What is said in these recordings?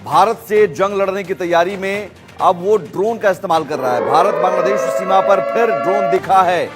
भारत से जंग लड़ने की तैयारी में अब वो ड्रोन का इस्तेमाल कर रहा है। भारत बांग्लादेश सीमा पर फिर ड्रोन दिखा है।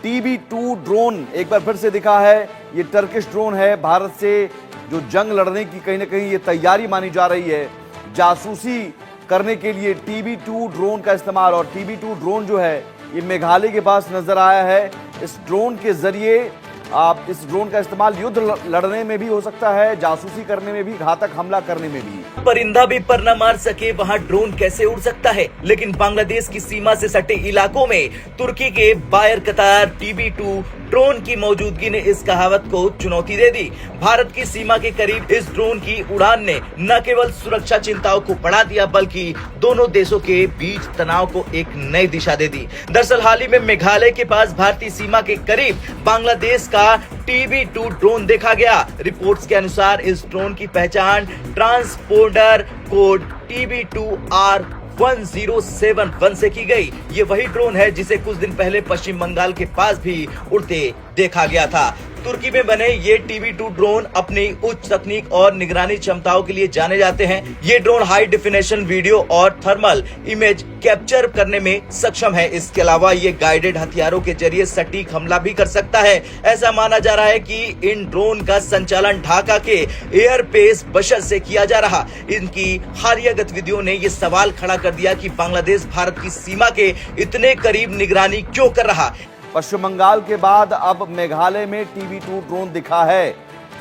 TB2 ड्रोन एक बार फिर से दिखा है। ये टर्किश ड्रोन है। भारत से जो जंग लड़ने की कहीं ना कहीं ये तैयारी मानी जा रही है, जासूसी करने के लिए TB2 ड्रोन का इस्तेमाल। और TB2 ड्रोन जो है ये मेघालय के पास नजर आया है। इस ड्रोन के जरिए आप इस ड्रोन का इस्तेमाल युद्ध लड़ने में भी हो सकता है, जासूसी करने में भी, घातक हमला करने में भी। परिंदा भी पर न मार सके वहाँ ड्रोन कैसे उड़ सकता है। लेकिन बांग्लादेश की सीमा से सटे इलाकों में तुर्की के बायर कतार TB2 ड्रोन की मौजूदगी ने इस कहावत को चुनौती दे दी। भारत की सीमा के करीब इस ड्रोन की उड़ान ने न केवल सुरक्षा चिंताओं को बढ़ा दिया, बल्कि दोनों देशों के बीच तनाव को एक नई दिशा दे दी। दरअसल हाल ही में मेघालय के पास भारतीय सीमा के करीब बांग्लादेश का TB2 ड्रोन देखा गया। रिपोर्ट्स के अनुसार इस ड्रोन की पहचान ट्रांसपोंडर कोड TB2R1071 से की गई। ये वही ड्रोन है जिसे कुछ दिन पहले पश्चिम बंगाल के पास भी उड़ते देखा गया था। तुर्की में बने ये TB2 ड्रोन अपनी उच्च तकनीक और निगरानी क्षमताओं के लिए जाने जाते हैं। ये ड्रोन हाई डेफिनेशन वीडियो और थर्मल इमेज कैप्चर करने में सक्षम है। इसके अलावा ये गाइडेड हथियारों के जरिए सटीक हमला भी कर सकता है। ऐसा माना जा रहा है कि इन ड्रोन का संचालन ढाका के एयरबेस बशर से किया जा रहा। इनकी हालिया गतिविधियों ने ये सवाल खड़ा कर दिया कि बांग्लादेश भारत की सीमा के इतने करीब निगरानी क्यों कर रहा। पश्चिम बंगाल के बाद अब मेघालय में TB2 ड्रोन दिखा है।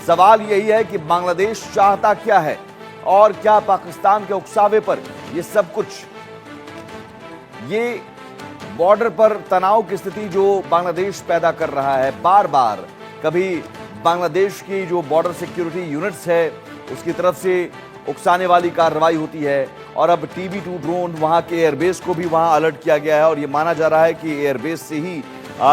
सवाल यही है कि बांग्लादेश चाहता क्या है और क्या पाकिस्तान के उकसावे पर ये सब कुछ, ये बॉर्डर पर तनाव की स्थिति जो बांग्लादेश पैदा कर रहा है बार बार, कभी बांग्लादेश की जो बॉर्डर सिक्योरिटी यूनिट्स है उसकी तरफ से उकसाने वाली कार्रवाई होती है, और अब TB2 ड्रोन वहां के एयरबेस को भी वहां अलर्ट किया गया है और ये माना जा रहा है कि एयरबेस से ही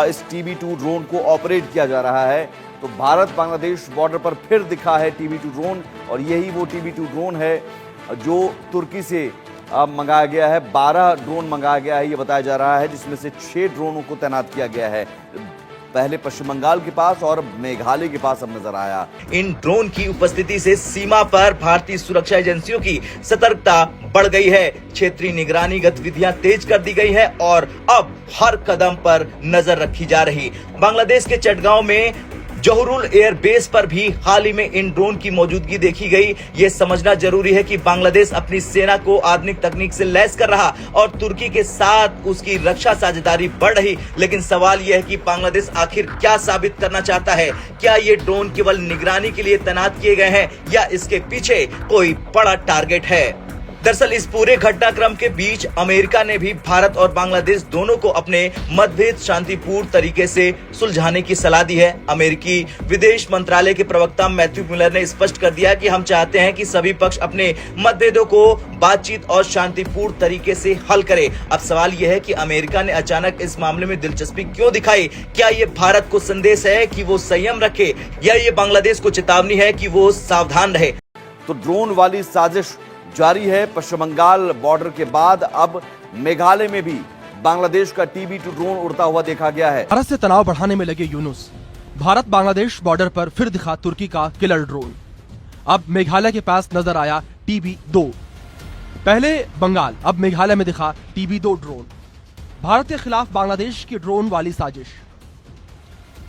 इस TB2 ड्रोन को ऑपरेट किया जा रहा है। तो भारत बांग्लादेश बॉर्डर पर फिर दिखा है TB2 ड्रोन, और यही वो TB2 ड्रोन है जो तुर्की से मंगाया गया है। 12 ड्रोन मंगाया गया है ये बताया जा रहा है, जिसमें से 6 ड्रोनों को तैनात किया गया है। पहले पश्चिम बंगाल के पास और मेघालय के पास अब नजर आया। इन ड्रोन की उपस्थिति से सीमा पर भारतीय सुरक्षा एजेंसियों की सतर्कता बढ़ गई है। क्षेत्रीय निगरानी गतिविधियां तेज कर दी गई है और अब हर कदम पर नजर रखी जा रही। बांग्लादेश के चटगांव में जोहरुल एयरबेस पर भी हाल ही में इन ड्रोन की मौजूदगी देखी गई। ये समझना जरूरी है कि बांग्लादेश अपनी सेना को आधुनिक तकनीक से लैस कर रहा और तुर्की के साथ उसकी रक्षा साझेदारी बढ़ रही। लेकिन सवाल यह है कि बांग्लादेश आखिर क्या साबित करना चाहता है। क्या ये ड्रोन केवल निगरानी के लिए तैनात किए गए हैं या इसके पीछे कोई बड़ा टारगेट है। दरअसल इस पूरे घटनाक्रम के बीच अमेरिका ने भी भारत और बांग्लादेश दोनों को अपने मतभेद शांतिपूर्ण तरीके से सुलझाने की सलाह दी है। अमेरिकी विदेश मंत्रालय के प्रवक्ता मैथ्यू मिलर ने स्पष्ट कर दिया कि हम चाहते हैं कि सभी पक्ष अपने मतभेदों को बातचीत और शांतिपूर्ण तरीके से हल करें। अब सवाल यह है कि अमेरिका ने अचानक इस मामले में दिलचस्पी क्यों दिखाई। क्या ये भारत को संदेश है कि वो संयम रखे या ये बांग्लादेश को चेतावनी है कि वो सावधान रहे। तो ड्रोन वाली साजिश जारी है। पश्चिम बंगाल बॉर्डर के बाद अब मेघालय में भी बांग्लादेश का TB2 ड्रोन उड़ता हुआ देखा गया है। भारत से तनाव बढ़ाने में लगे यूनुस। भारत बांग्लादेश बॉर्डर पर फिर दिखा तुर्की का किलर ड्रोन। अब मेघालय के पास नजर आया TB2। पहले बंगाल, अब मेघालय में दिखा TB2 ड्रोन। भारत के खिलाफ बांग्लादेश की ड्रोन वाली साजिश।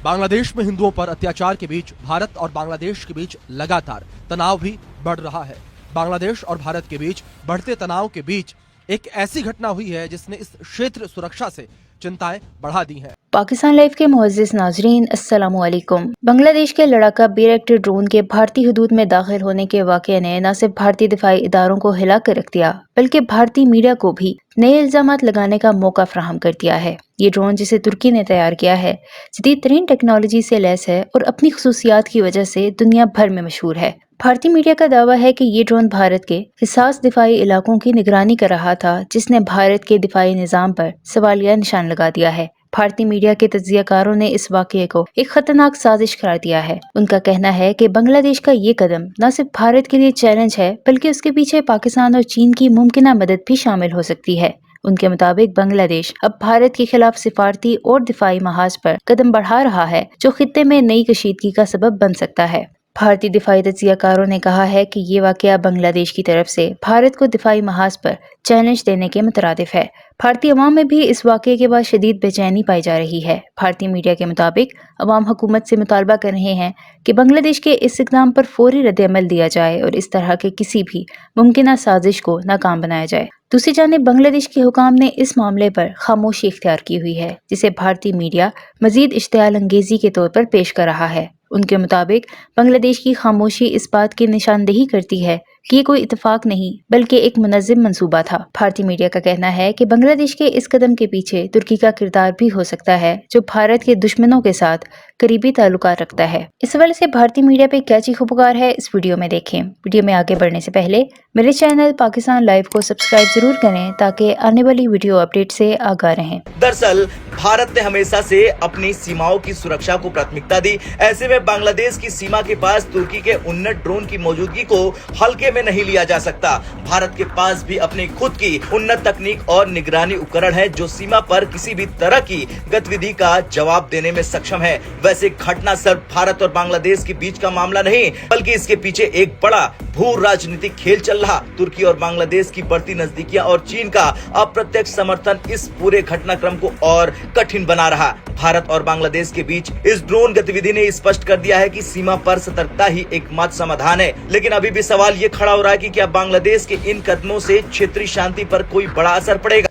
बांग्लादेश में हिंदुओं पर अत्याचार के बीच भारत और बांग्लादेश के बीच लगातार तनाव भी बढ़ रहा है। बांग्लादेश और भारत के बीच बढ़ते तनाव के बीच एक ऐसी घटना हुई है जिसने इस क्षेत्र सुरक्षा से चिंताएं बढ़ा दी हैं। पाकिस्तान लाइव के मुअज़्ज़िज़ नाज़रीन, अस्सलामु अलैकुम। बांग्लादेश के लड़ाका बैरक्टर ड्रोन के भारतीय हदूद में दाखिल होने के वाक़ये ने न सिर्फ भारतीय दिफाई इदारों को हिला कर रख दिया, बल्कि भारतीय मीडिया को भी नए इल्जामात लगाने का मौका फराहम कर दिया है। ये ड्रोन जिसे तुर्की ने तैयार किया है, जदीद तरीन टेक्नोलॉजी से लैस है और अपनी खसूसियात की वजह से दुनिया भर में मशहूर है। भारतीय मीडिया का दावा है कि ये ड्रोन भारत के हिसास दिफाई इलाकों की निगरानी कर रहा था, जिसने भारत के दिफाई निज़ाम पर सवालिया निशान लगा दिया है। भारतीय मीडिया के तज्जियाकारों ने इस वाक़ये को एक खतरनाक साजिश करार दिया है। उनका कहना है कि बांग्लादेश का ये कदम न सिर्फ भारत के लिए चैलेंज है, बल्कि उसके पीछे पाकिस्तान और चीन की मुमकिना मदद भी शामिल हो सकती है। उनके मुताबिक बांग्लादेश अब भारत के खिलाफ सिफारती और दिफाई महाज पर कदम बढ़ा रहा है, जो खित्ते में नई कशीदगी का सबब बन सकता है। भारतीय दिफाई तज्जियाकारों ने कहा है कि ये वाकया बांग्लादेश की तरफ से भारत को दिफाई महाज पर चैलेंज देने के मुतरादिफ है। भारतीय अवाम में भी इस वाकये के बाद शदीद बेचैनी पाई जा रही है। भारतीय मीडिया के मुताबिक अवाम हुकूमत से मुतालबा कर रहे हैं कि बांग्लादेश के इस इक़दाम पर फौरी रद्द-ए-अमल दिया जाए और इस तरह के किसी भी मुमकिना साजिश को नाकाम बनाया जाए। दूसरी जानिब बांग्लादेश के हुकाम ने इस मामले पर खामोशी इख्तियार की हुई है, जिसे भारतीय मीडिया मजीद इश्तियाल अंगेजी के तौर पर पेश कर रहा है। उनके मुताबिक बांग्लादेश की खामोशी इस बात की निशानदेही करती है कि ये कोई इत्तेफाक नहीं बल्कि एक मुनज़्ज़म मंसूबा था। भारतीय मीडिया का कहना है कि बांग्लादेश के इस कदम के पीछे तुर्की का किरदार भी हो सकता है, जो भारत के दुश्मनों के साथ करीबी ताल्लुकात रखता है। इस हवाले से भारतीय मीडिया पे क्या चीखो पुकार है, इस वीडियो में देखें। वीडियो में आगे बढ़ने से पहले मेरे चैनल पाकिस्तान लाइव को सब्सक्राइब जरूर करें ताकि आने वाली वीडियो अपडेट से आगाह रहें। दरअसल भारत ने हमेशा से अपनी सीमाओं की सुरक्षा को प्राथमिकता दी। ऐसे में बांग्लादेश की सीमा के पास तुर्की के उन्नत ड्रोन की मौजूदगी को हल्के में नहीं लिया जा सकता। भारत के पास भी अपनी खुद की उन्नत तकनीक और निगरानी उपकरण है, जो सीमा पर किसी भी तरह की गतिविधि का जवाब देने में सक्षम है। वैसे घटना सिर्फ भारत और बांग्लादेश के बीच का मामला नहीं, बल्कि इसके पीछे एक बड़ा भू राजनीतिक खेल चल रहा। तुर्की और बांग्लादेश की बढ़ती नजदीकियां और चीन का अप्रत्यक्ष समर्थन इस पूरे घटनाक्रम को और कठिन बना रहा। भारत और बांग्लादेश के बीच इस ड्रोन गतिविधि ने स्पष्ट कर दिया है कि सीमा पर सतर्कता ही एकमात्र समाधान है। लेकिन अभी भी सवाल ये खड़ा हो रहा है कि क्या बांग्लादेश के इन कदमों से क्षेत्रीय शांति पर कोई बड़ा असर पड़ेगा।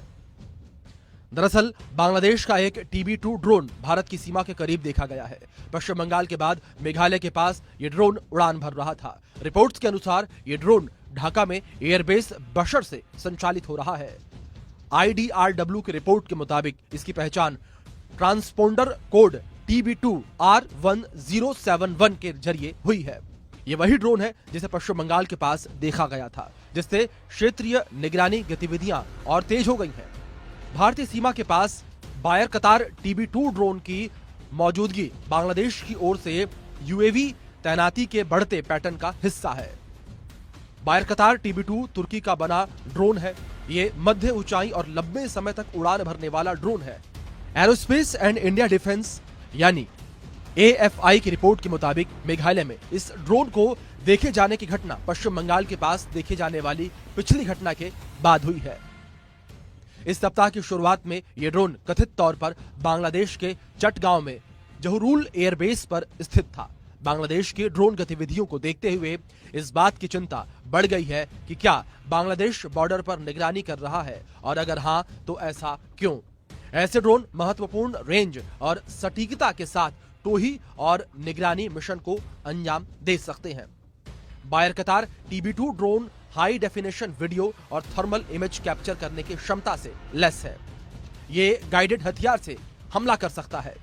दरअसल बांग्लादेश का एक TB2 ड्रोन भारत की सीमा के करीब देखा गया है। पश्चिम बंगाल के बाद मेघालय के पास ये ड्रोन उड़ान भर रहा था। रिपोर्ट्स के अनुसार ये ड्रोन ढाका में एयरबेस बशर से संचालित हो रहा है। IDRW की रिपोर्ट के मुताबिक इसकी पहचान ट्रांसपोंडर कोड TB2 R1071 के जरिए हुई है। ये वही ड्रोन है जिसे पश्चिम बंगाल के पास देखा गया था, जिससे क्षेत्रीय निगरानी गतिविधियां और तेज हो गई हैं। भारतीय सीमा के पास बायर कतार TB2 ड्रोन की मौजूदगी बांग्लादेश की ओर से UAV तैनाती के बढ़ते पैटर्न का हिस्सा है। बायर कतार TB2 तुर्की का बना ड्रोन है। ये मध्य ऊंचाई और लंबे समय तक उड़ान भरने वाला ड्रोन है। एरोस्पेस एंड इंडिया डिफेंस यानी AFI की रिपोर्ट के मुताबिक मेघालय में इस ड्रोन को देखे जाने की घटना पश्चिम बंगाल के पास देखे जाने वाली पिछली घटना के बाद हुई है। इस सप्ताह की शुरुआत में यह ड्रोन कथित तौर पर बांग्लादेश के चटगांव में जहुरुल एयरबेस पर स्थित था। बांग्लादेश की ड्रोन गतिविधियों को देखते हुए इस बात की चिंता बढ़ गई है कि क्या बांग्लादेश बॉर्डर पर निगरानी कर रहा है, और अगर हां तो ऐसा क्यों। ऐसे ड्रोन महत्वपूर्ण रेंज और सटीकता के साथ टोही और निगरानी मिशन को अंजाम दे सकते हैं। बायर कतार TB2 drone high definition video और थर्मल इमेज कैप्चर करने की क्षमता से लैस है। ये गाइडेड हथियार से हमला कर सकता है।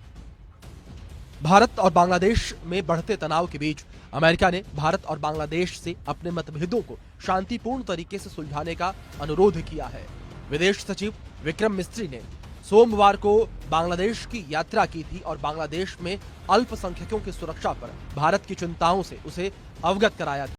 भारत और बांग्लादेश में बढ़ते तनाव के बीच अमेरिका ने भारत और बांग्लादेश से अपने मतभेदों को शांतिपूर्ण तरीके से सुलझाने का अनुरोध किया है। विदेश सचिव विक्रम मिस्री ने सोमवार को बांग्लादेश की यात्रा की थी और बांग्लादेश में अल्पसंख्यकों की सुरक्षा पर भारत की चिंताओं से उसे अवगत कराया था।